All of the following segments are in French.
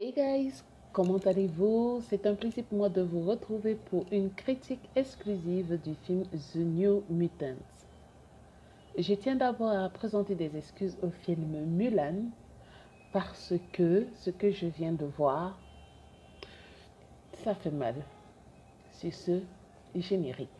Hey guys, comment allez-vous? C'est un plaisir pour moi de vous retrouver pour une critique exclusive du film The New Mutants. Je tiens d'abord à présenter des excuses au film Mulan parce que ce que je viens de voir, ça fait mal. Sur ce, générique.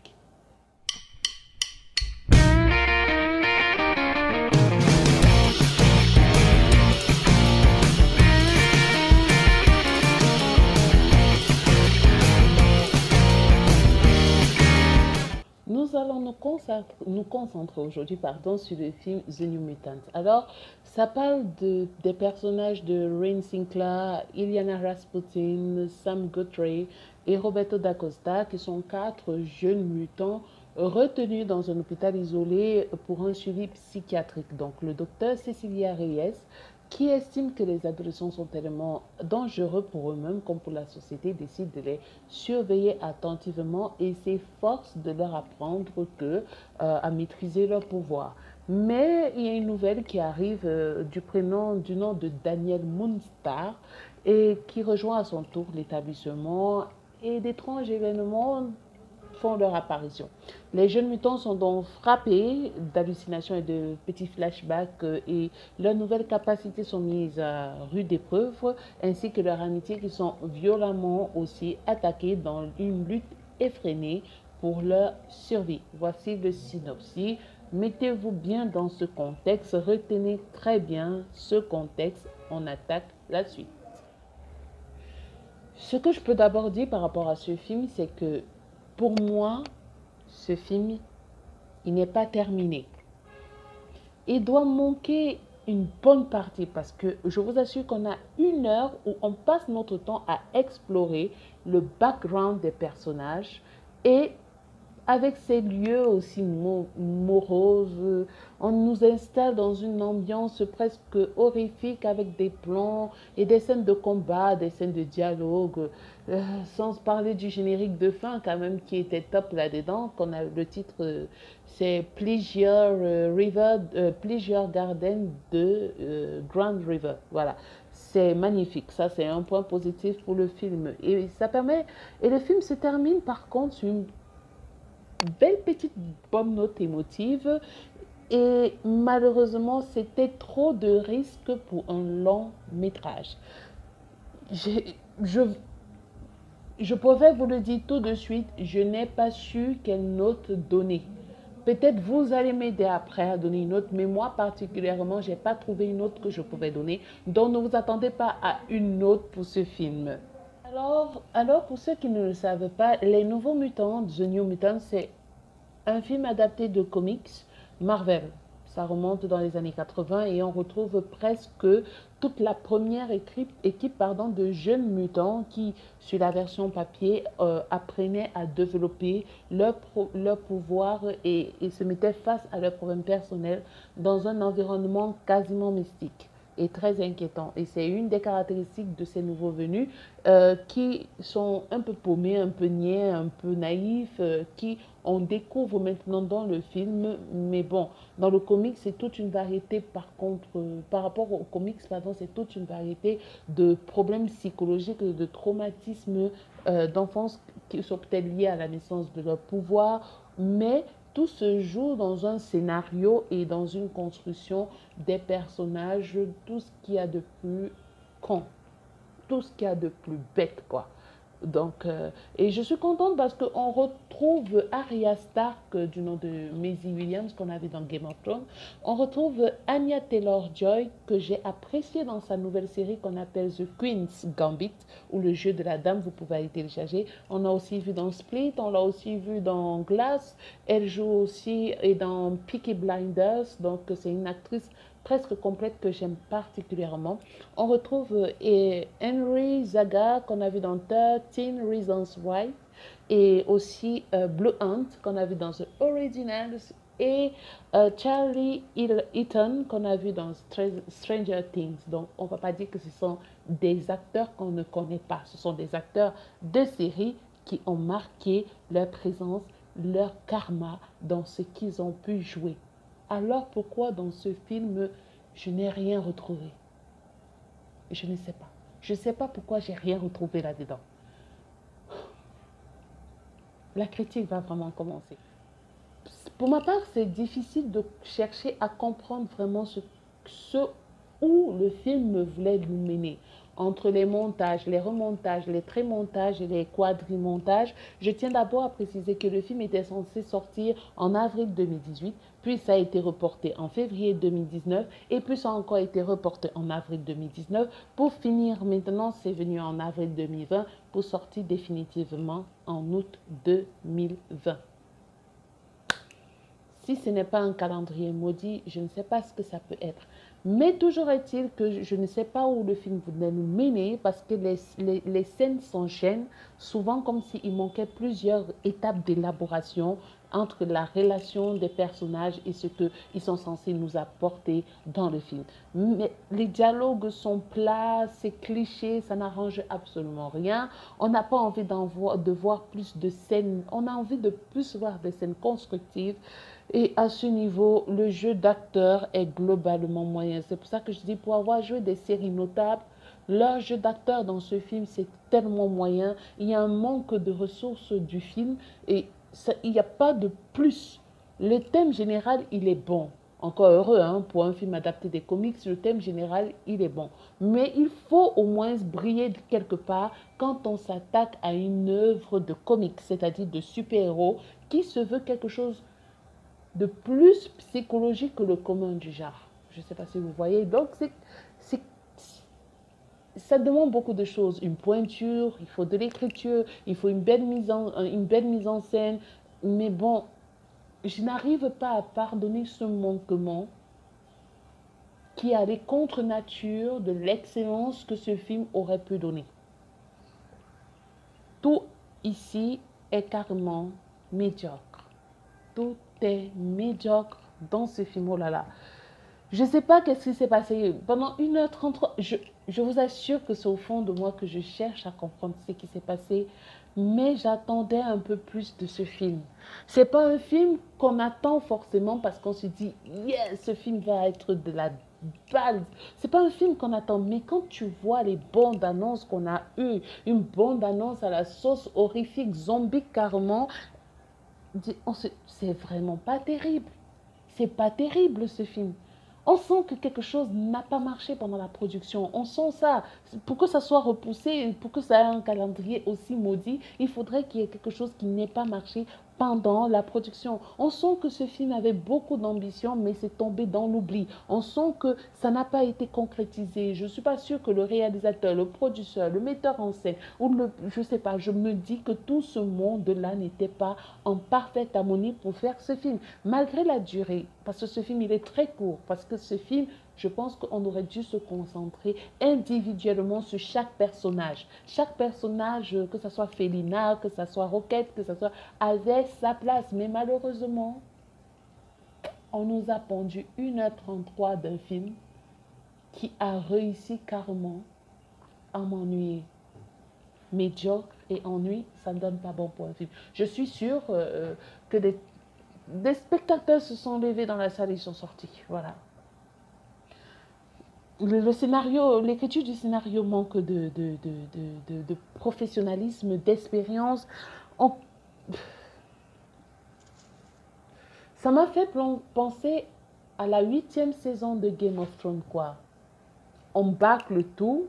Nous allons nous concentrer aujourd'hui sur le film The New Mutants. Alors, ça parle des personnages de Rain Sinclair, Illyana Rasputin, Sam Guthrie et Roberto da Costa, qui sont quatre jeunes mutants retenus dans un hôpital isolé pour un suivi psychiatrique. Donc, le docteur Cecilia Reyes, qui estime que les adolescents sont tellement dangereux pour eux-mêmes comme pour la société, décide de les surveiller attentivement et s'efforce de leur apprendre à maîtriser leur pouvoir. Mais il y a une nouvelle qui arrive du nom de Daniel Moonstar et qui rejoint à son tour l'établissement et d'étranges événements font leur apparition. Les jeunes mutants sont donc frappés d'hallucinations et de petits flashbacks et leurs nouvelles capacités sont mises à rude épreuve, ainsi que leur amitié qui sont violemment aussi attaquées dans une lutte effrénée pour leur survie. Voici le synopsis. Mettez-vous bien dans ce contexte, retenez très bien ce contexte, on attaque la suite. Ce que je peux d'abord dire par rapport à ce film, c'est que pour moi, ce film, il n'est pas terminé. Il doit manquer une bonne partie parce que je vous assure qu'on a une heure où on passe notre temps à explorer le background des personnages et avec ces lieux aussi moroses, on nous installe dans une ambiance presque horrifique avec des plans et des scènes de combat, des scènes de dialogue, sans parler du générique de fin quand même qui était top là-dedans. Qu'on a le titre, c'est Pleasure Garden de Grand River. Voilà. C'est magnifique, ça c'est un point positif pour le film. Et ça permet, et le film se termine par contre sur une belle petite bonne note émotive et malheureusement c'était trop de risques pour un long métrage. Je, je, je pouvais vous le dire tout de suite, je n'ai pas su quelle note donner. Peut-être vous allez m'aider après à donner une note, mais moi particulièrement, je n'ai pas trouvé une note que je pouvais donner. Donc ne vous attendez pas à une note pour ce film. Alors pour ceux qui ne le savent pas, Les Nouveaux Mutants, The New Mutants, c'est un film adapté de comics Marvel. Ça remonte dans les années 80 et on retrouve presque toute la première équipe de jeunes mutants qui, sur la version papier, apprenaient à développer leur pouvoir et se mettaient face à leurs problèmes personnels dans un environnement quasiment mystique et très inquiétant. Et c'est une des caractéristiques de ces nouveaux venus qui sont un peu paumés, un peu niais, un peu naïfs, qui on découvre maintenant dans le film. Mais bon, dans le comic, c'est toute une variété, par contre, par rapport au comics, pardon, c'est toute une variété de problèmes psychologiques, de traumatismes d'enfance qui sont peut-être liés à la naissance de leur pouvoir, mais tout se joue dans un scénario et dans une construction des personnages, tout ce qu'il y a de plus con, tout ce qu'il y a de plus bête, quoi. Donc, et je suis contente parce qu'on retrouve Arya Stark du nom de Maisie Williams qu'on avait dans Game of Thrones. On retrouve Anya Taylor-Joy que j'ai appréciée dans sa nouvelle série qu'on appelle The Queen's Gambit ou le jeu de la dame, vous pouvez aller télécharger. On a aussi vu dans Split, on l'a aussi vu dans Glass. Elle joue aussi et dans Peaky Blinders, donc c'est une actrice presque complète que j'aime particulièrement. On retrouve Henry Zaga qu'on a vu dans 13 Reasons Why et aussi Blue Ant qu'on a vu dans The Originals et Charlie Eaton qu'on a vu dans Stranger Things. Donc on ne va pas dire que ce sont des acteurs qu'on ne connaît pas. Ce sont des acteurs de série qui ont marqué leur présence, leur karma dans ce qu'ils ont pu jouer. Alors pourquoi dans ce film, je n'ai rien retrouvé? Je ne sais pas. Je ne sais pas pourquoi j'ai rien retrouvé là-dedans. La critique va vraiment commencer. Pour ma part, c'est difficile de chercher à comprendre vraiment ce où le film voulait nous mener. Entre les montages, les remontages, les trémontages et les quadrimontages, je tiens d'abord à préciser que le film était censé sortir en avril 2018, puis ça a été reporté en février 2019 et puis ça a encore été reporté en avril 2019 pour finir maintenant, c'est venu en avril 2020 pour sortir définitivement en août 2020. Si ce n'est pas un calendrier maudit, je ne sais pas ce que ça peut être. Mais toujours est-il que je ne sais pas où le film voulait nous mener parce que les scènes s'enchaînent, souvent comme s'il manquait plusieurs étapes d'élaboration entre la relation des personnages et ce qu'ils sont censés nous apporter dans le film. Mais les dialogues sont plats, c'est cliché, ça n'arrange absolument rien. On n'a pas envie de voir plus de scènes, on a envie de plus voir des scènes constructives. Et à ce niveau, le jeu d'acteur est globalement moyen. C'est pour ça que je dis, pour avoir joué des séries notables, leur jeu d'acteur dans ce film, c'est tellement moyen. Il y a un manque de ressources du film et ça, il n'y a pas de plus. Le thème général, il est bon. Encore heureux, hein, pour un film adapté des comics, le thème général, il est bon. Mais il faut au moins briller quelque part quand on s'attaque à une œuvre de comics, c'est-à-dire de super-héros, qui se veut quelque chose de plus psychologique que le commun du genre. Je ne sais pas si vous voyez. Donc, ça demande beaucoup de choses. Une pointure, il faut de l'écriture, il faut une belle mise en scène. Mais bon, je n'arrive pas à pardonner ce manquement qui allait contre nature de l'excellence que ce film aurait pu donner. Tout ici est carrément médiocre. Tout est médiocre dans ce film. Oh là là. Je ne sais pas qu'est-ce qui s'est passé. Pendant 1h33, je vous assure que c'est au fond de moi que je cherche à comprendre ce qui s'est passé. Mais j'attendais un peu plus de ce film. Ce n'est pas un film qu'on attend forcément parce qu'on se dit « Yes, ce film va être de la balle ». Ce n'est pas un film qu'on attend. Mais quand tu vois les bandes annonces qu'on a eues, une bande annonce à la sauce horrifique, zombie carrément, c'est vraiment pas terrible. C'est pas terrible ce film. On sent que quelque chose n'a pas marché pendant la production. On sent ça. Pour que ça soit repoussé, pour que ça ait un calendrier aussi maudit, il faudrait qu'il y ait quelque chose qui n'ait pas marché pendant la production. On sent que ce film avait beaucoup d'ambition, mais c'est tombé dans l'oubli. On sent que ça n'a pas été concrétisé. Je ne suis pas sûre que le réalisateur, le producteur, le metteur en scène, ou je ne sais pas, je me dis que tout ce monde-là n'était pas en parfaite harmonie pour faire ce film. Malgré la durée, parce que ce film, il est très court, parce que ce film, je pense qu'on aurait dû se concentrer individuellement sur chaque personnage. Chaque personnage, que ce soit Félina, que ce soit Roquette, que ce soit, avait sa place. Mais malheureusement, on nous a pendu 1h33 d'un film qui a réussi carrément à m'ennuyer. Médiocre et ennui, ça ne donne pas bon pour un film. Je suis sûre que des spectateurs se sont levés dans la salle et sont sortis. Voilà. Le scénario, l'écriture du scénario manque de professionnalisme, d'expérience. Ça m'a fait penser à la 8e saison de Game of Thrones, quoi. On bâcle tout,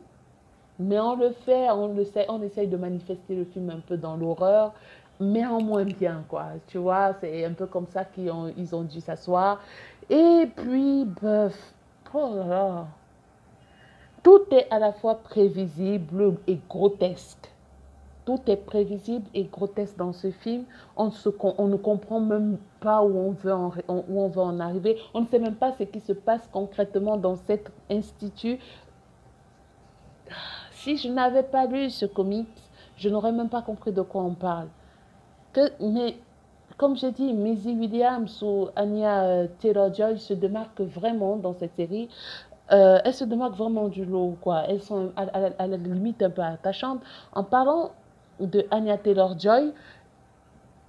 mais on le fait, on essaye de manifester le film un peu dans l'horreur, mais en moins bien, quoi. Tu vois, c'est un peu comme ça ils ont dû s'asseoir. Et puis, oh là là. Tout est à la fois prévisible et grotesque. Tout est prévisible et grotesque dans ce film. On ne comprend même pas où on veut en arriver. On ne sait même pas ce qui se passe concrètement dans cet institut. Si je n'avais pas lu ce comics, je n'aurais même pas compris de quoi on parle. Mais comme j'ai dit, Maisie Williams ou Anya Taylor-Joy se démarquent vraiment dans cette série. Elles se démarquent vraiment du lot, quoi. Elles sont à la limite un peu attachantes. En parlant de Anya Taylor-Joy,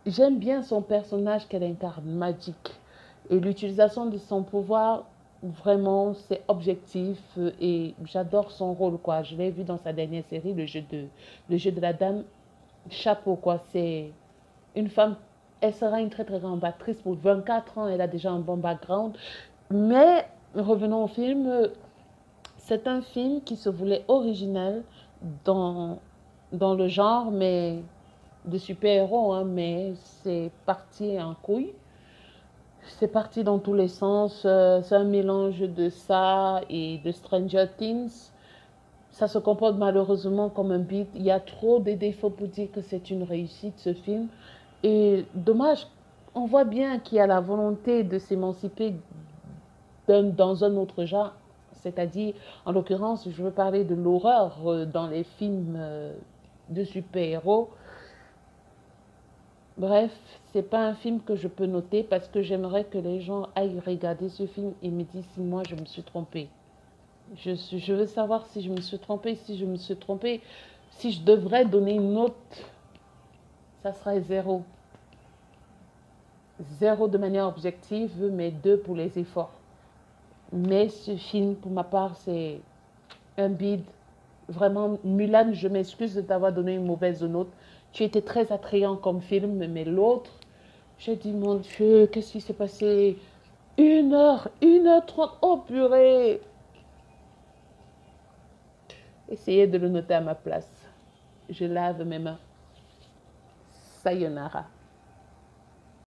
j'aime bien son personnage qu'elle incarne, Magic. Et l'utilisation de son pouvoir, Vraiment, c'est objectif et j'adore son rôle, quoi. Je l'ai vu dans sa dernière série, le jeu de la dame. Chapeau, quoi. C'est une femme, elle sera une très très grande actrice pour 24 ans, elle a déjà un bon background. Mais revenons au film, c'est un film qui se voulait original dans, dans le genre, mais de super-héros, hein, mais c'est parti en couille. C'est parti dans tous les sens. C'est un mélange de ça et de Stranger Things. Ça se comporte malheureusement comme un beat. Il y a trop de défauts pour dire que c'est une réussite, ce film. Et dommage, on voit bien qu'il y a la volonté de s'émanciper dans un autre genre. C'est-à-dire, en l'occurrence, je veux parler de l'horreur dans les films de super-héros. Bref, c'est pas un film que je peux noter parce que j'aimerais que les gens aillent regarder ce film et me disent si moi je me suis trompée. Je veux savoir si je me suis trompée, si je me suis trompée, si je devrais donner une note, ça serait zéro. Zéro de manière objective, mais deux pour les efforts. Mais ce film, pour ma part, c'est un bide. Vraiment, Mulan, je m'excuse de t'avoir donné une mauvaise note. Tu étais très attrayant comme film, mais l'autre, j'ai dit, mon Dieu, qu'est-ce qui s'est passé? 1 heure 30, oh purée! Essayez de le noter à ma place. Je lave mes mains. Sayonara.